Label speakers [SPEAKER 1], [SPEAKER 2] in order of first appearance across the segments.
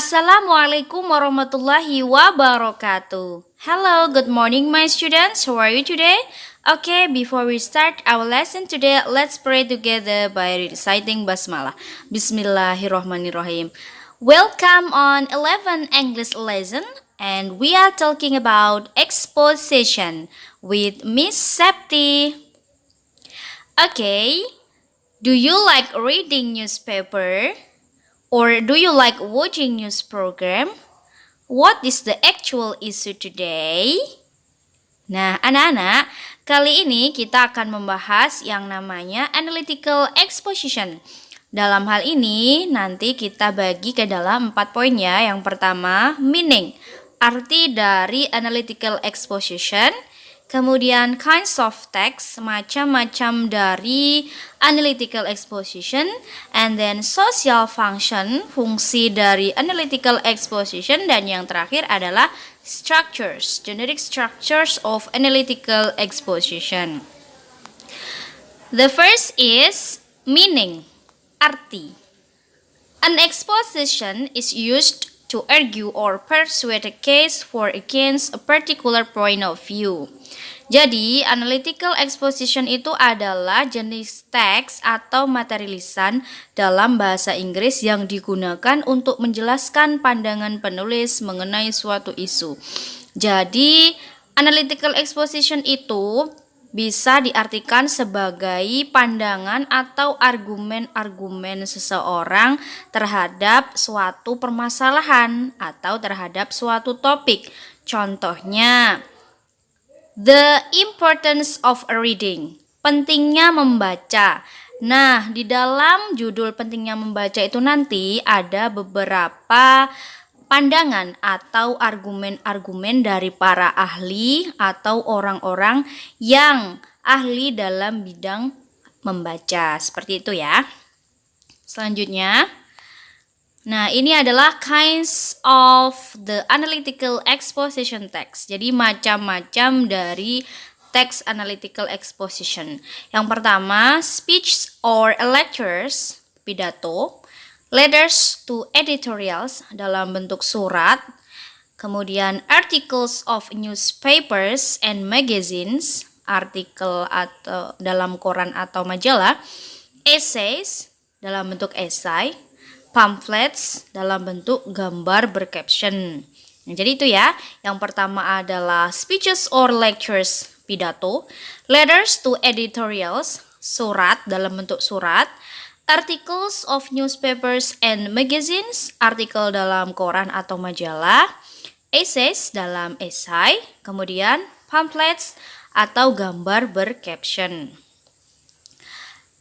[SPEAKER 1] Assalamualaikum warahmatullahi wabarakatuh. Hello, good morning my students. How are you today? Okay, before we start our lesson today, let's pray together by reciting basmalah. Bismillahirrahmanirrahim. Welcome on 11 English lesson and we are talking about exposition with Miss Septi. Okay, do you like reading newspaper? Or do you like watching news program? What is the actual issue today? Nah, anak-anak, kali ini kita akan membahas yang namanya analytical exposition. Dalam hal ini, nanti kita bagi ke dalam 4 poin ya. Yang pertama, meaning, arti dari analytical exposition. Kemudian kinds of text, macam-macam dari analytical exposition, and then social function, fungsi dari analytical exposition, dan yang terakhir adalah structures, generic structures of analytical exposition. The first is meaning, arti. An exposition is used to argue or persuade a case for against a particular point of view. Jadi, analytical exposition itu adalah jenis teks atau materi lisan dalam bahasa Inggris yang digunakan untuk menjelaskan pandangan penulis mengenai suatu isu. Jadi, analytical exposition itu bisa diartikan sebagai pandangan atau argumen-argumen seseorang terhadap suatu permasalahan atau terhadap suatu topik. Contohnya, the importance of reading, pentingnya membaca. Nah, di dalam judul pentingnya membaca itu nanti ada beberapa pandangan atau argumen-argumen dari para ahli atau orang-orang yang ahli dalam bidang membaca. Seperti itu ya. Selanjutnya, nah ini adalah kinds of the analytical exposition text. Jadi macam-macam dari teks analytical exposition. Yang pertama, speech or lectures, pidato. Letters to editorials dalam bentuk surat, kemudian articles of newspapers and magazines, artikel atau dalam koran atau majalah, essays dalam bentuk esai, pamphlets dalam bentuk gambar bercaption. Nah, jadi itu ya, yang pertama adalah speeches or lectures, pidato, letters to editorials, surat dalam bentuk surat, articles of newspapers and magazines, artikel dalam koran atau majalah, essays dalam esai, kemudian pamphlets atau gambar bercaption.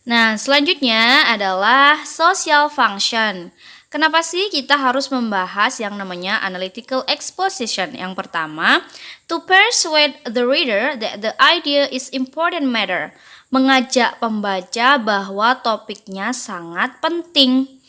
[SPEAKER 1] Nah, selanjutnya adalah social function. Kenapa sih kita harus membahas yang namanya analytical exposition? Yang pertama, to persuade the reader that the idea is important matter. Mengajak pembaca bahwa topiknya sangat penting.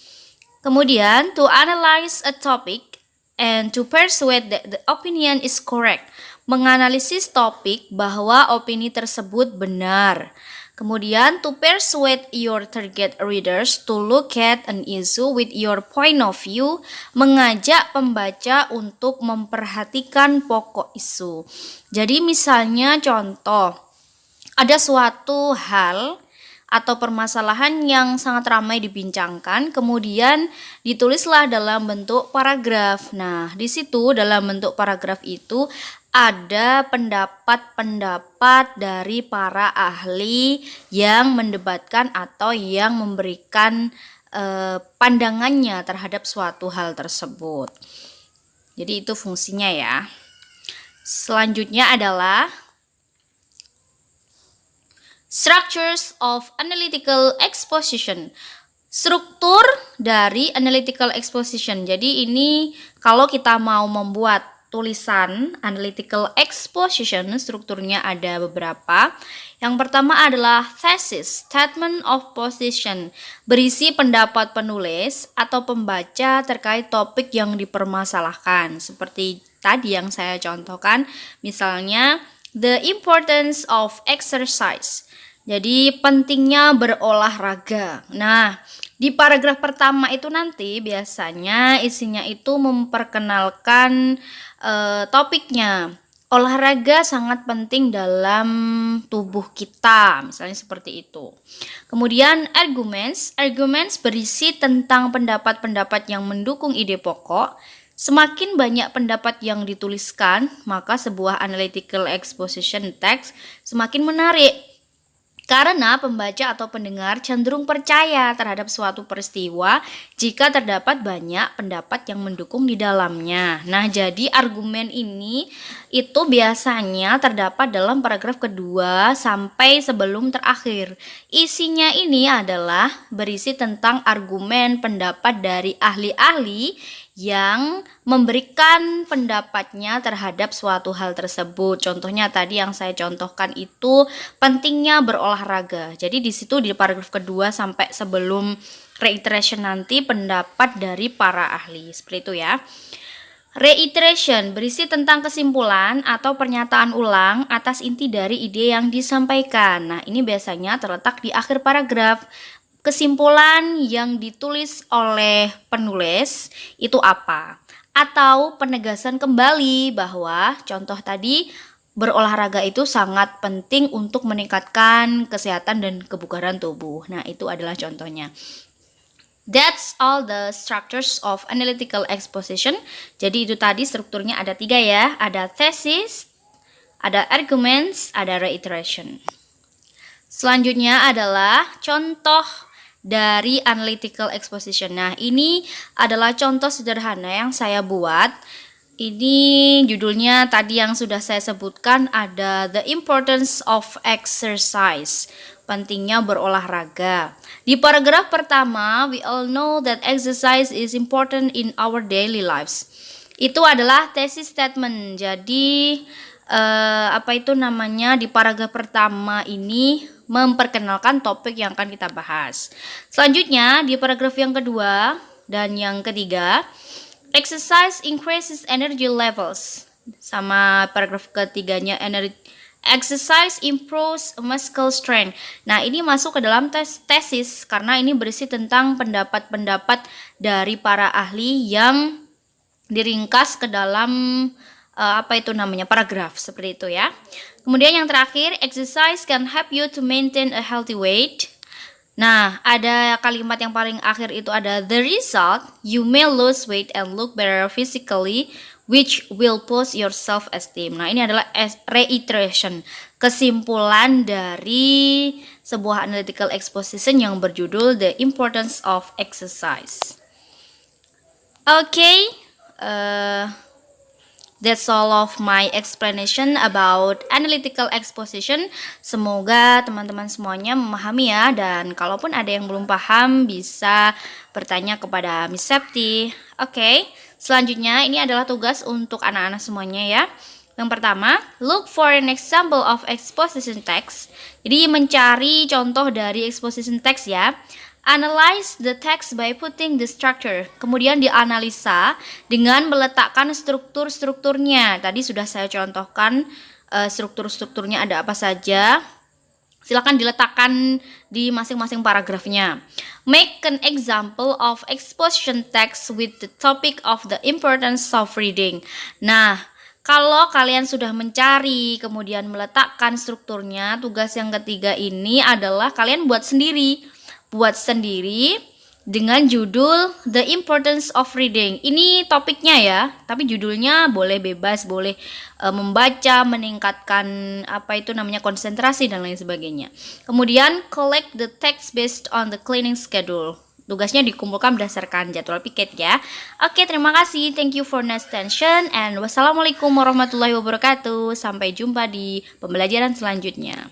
[SPEAKER 1] Kemudian, to analyze a topic and to persuade that the opinion is correct. Menganalisis topik bahwa opini tersebut benar. Kemudian, to persuade your target readers to look at an issue with your point of view. Mengajak pembaca untuk memperhatikan pokok isu. Jadi misalnya contoh, ada suatu hal atau permasalahan yang sangat ramai dibincangkan, kemudian ditulislah dalam bentuk paragraf. Nah, di situ dalam bentuk paragraf itu ada pendapat-pendapat dari para ahli yang mendebatkan atau yang memberikan pandangannya terhadap suatu hal tersebut. Jadi itu fungsinya ya. Selanjutnya adalah structures of analytical exposition. Struktur dari analytical exposition. Jadi ini kalau kita mau membuat tulisan analytical exposition, strukturnya ada beberapa. Yang pertama adalah thesis, statement of position. Berisi pendapat penulis atau pembaca terkait topik yang dipermasalahkan. Seperti tadi yang saya contohkan, misalnya the importance of exercise. Jadi pentingnya berolahraga. Nah, di paragraf pertama itu nanti biasanya isinya itu memperkenalkan topiknya. Olahraga sangat penting dalam tubuh kita, misalnya seperti itu. Kemudian arguments berisi tentang pendapat-pendapat yang mendukung ide pokok. Semakin banyak pendapat yang dituliskan, maka sebuah analytical exposition text semakin menarik. Karena pembaca atau pendengar cenderung percaya terhadap suatu peristiwa jika terdapat banyak pendapat yang mendukung di dalamnya. Nah, jadi argumen ini itu biasanya terdapat dalam paragraf kedua sampai sebelum terakhir. Isinya ini adalah berisi tentang argumen pendapat dari ahli-ahli yang memberikan pendapatnya terhadap suatu hal tersebut. Contohnya tadi yang saya contohkan itu pentingnya berolahraga. Jadi di situ di paragraf kedua sampai sebelum reiteration nanti pendapat dari para ahli. Seperti itu ya. Reiteration berisi tentang kesimpulan atau pernyataan ulang atas inti dari ide yang disampaikan. Nah, ini biasanya terletak di akhir paragraf. Kesimpulan yang ditulis oleh penulis itu apa? Atau penegasan kembali bahwa contoh tadi berolahraga itu sangat penting untuk meningkatkan kesehatan dan kebugaran tubuh. Nah, itu adalah contohnya. That's all the structures of analytical exposition. Jadi itu tadi strukturnya ada 3 ya. Ada thesis, ada arguments, ada reiteration. Selanjutnya adalah contoh dari analytical exposition. Nah, ini adalah contoh sederhana yang saya buat. Ini judulnya tadi yang sudah saya sebutkan, ada The Importance of Exercise. Pentingnya berolahraga. Di paragraf pertama, we all know that exercise is important in our daily lives. Itu adalah thesis statement. Jadi di paragraf pertama ini memperkenalkan topik yang akan kita bahas. Selanjutnya di paragraf yang kedua dan yang ketiga, exercise increases energy levels. Sama paragraf ketiganya, exercise improves muscle strength. Nah, ini masuk ke dalam tesis karena ini berisi tentang pendapat-pendapat dari para ahli yang diringkas ke dalam paragraf seperti itu ya. Kemudian yang terakhir, exercise can help you to maintain a healthy weight. Nah, ada kalimat yang paling akhir itu ada the result, you may lose weight and look better physically, which will boost your self-esteem. Nah, ini adalah reiteration, kesimpulan dari sebuah analytical exposition yang berjudul The Importance of Exercise. Okay, that's all of my explanation about analytical exposition. Semoga teman-teman semuanya memahami ya, dan kalaupun ada yang belum paham bisa bertanya kepada Miss Septi. Oke, selanjutnya ini adalah tugas untuk anak-anak semuanya ya. Yang pertama, look for an example of exposition text. Jadi mencari contoh dari exposition text ya. Analyze the text by putting the structure. Kemudian dianalisa dengan meletakkan struktur-strukturnya. Tadi sudah saya contohkan struktur-strukturnya ada apa saja. Silakan diletakkan di masing-masing paragrafnya. Make an example of exposition text with the topic of the importance of reading. Nah, kalau kalian sudah mencari kemudian meletakkan strukturnya, tugas yang ketiga ini adalah kalian buat sendiri dengan judul The Importance of Reading. Ini topiknya ya, tapi judulnya boleh bebas, boleh membaca, meningkatkan konsentrasi dan lain sebagainya. Kemudian collect the text based on the cleaning schedule. Tugasnya dikumpulkan berdasarkan jadwal piket ya. Oke, terima kasih. Thank you for nice attention and wassalamualaikum warahmatullahi wabarakatuh. Sampai jumpa di pembelajaran selanjutnya.